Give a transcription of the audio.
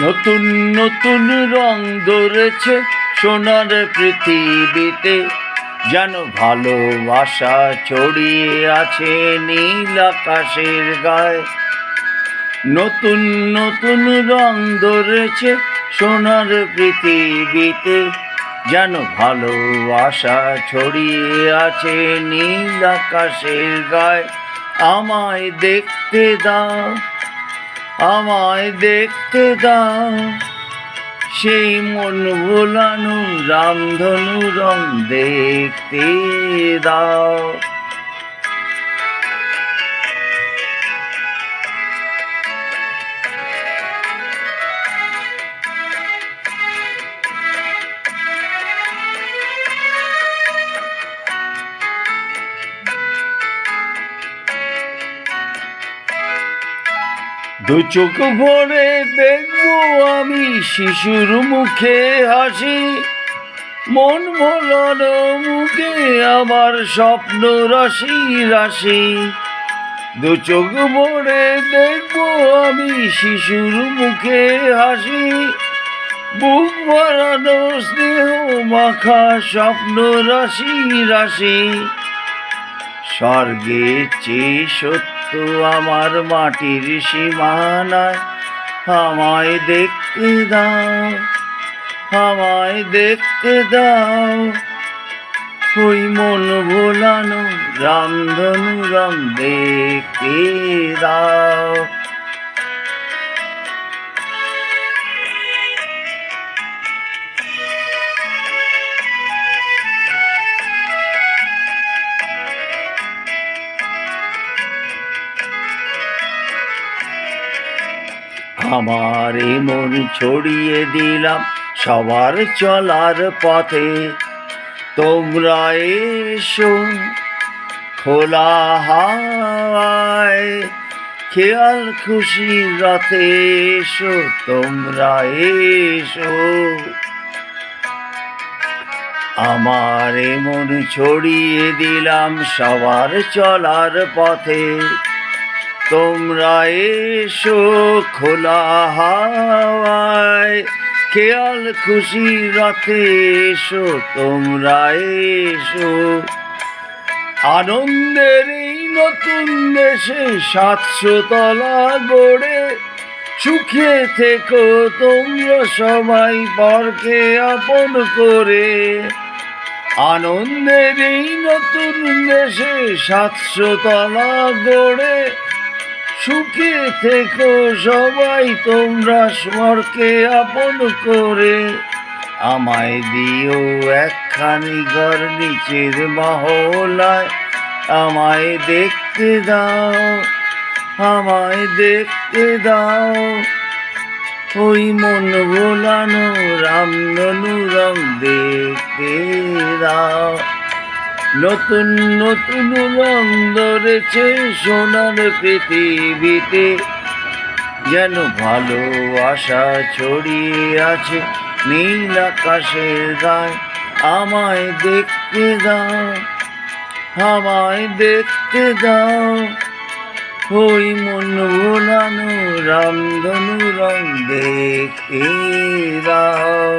নতুন নতুন রং ধরেছে সোনার পৃথিবীতে, যেন ভালোবাসা ছড়িয়ে আছে নীল আকাশের গায়ে। নতুন নতুন রং ধরেছে সোনার পৃথিবীতে, যেন ভালোবাসা ছড়িয়ে আছে নীল আকাশের গায়ে। আমায় দেখতে দাও, আমায় দেখতে দাও, সেই মন ভোলানো রামধনু রং দেখতে দাও। দু চোখ ভরে দেখবো আমি শিশুর মুখে হাসি, মন ভোলানো মুখে আমার স্বপ্ন রাশি রাশি। দু চোখ ভরে দেখবো আমি শিশুর মুখে হাসি, বুক ভরানো স্নেহ মাখা স্বপ্ন রাশি রাশি। স্বর্গের চেয়ে সত্য আমার মাটির সীমানায়, আমায় দেখতে দাও, আমায় দেখতে দাও, ওই মন ভোলানো রামধনু রং দেখতে দাও। আমার এই মন ছড়িয়ে দিলাম সবার চলার পথে, তোমরা এসো খোলা হাওয়ায়, খেয়াল খুশি রাতে এসো, তোমরা এসো। আমার এই মন ছড়িয়ে দিলাম সবার চলার পথে, তোমরা এসো খোলা হাওয়ায়, খেয়াল খুশি রাতে এসো, তোমরা এসো। আনন্দের এই নতুন দেশে 700 তলা গড়ে, সুখে থেকো তোমরা সবাই পরকে আপন করে। আনন্দের এই নতুন দেশে 700 তলা গড়ে, সুখে থেকো সবাই তোমরা স্বরকে আপন করে। আমায় দিও একখানি ঘর নিচের মহলায়, আমায় দেখতে দাও, আমায় দেখতে দাও, ওই মন ভোলানো রামধনু রং দেখতে দাও। নতুন নতুন রং ধরেছে সোনার পৃথিবীতে, যেন ভালোবাসা ছড়িয়ে আছে নীল আকাশের গায়ে। আমায় দেখতে দাও, আমায় দেখতে দাও, ওই মন ভোলানো রামধনু রং দেখতে দাও।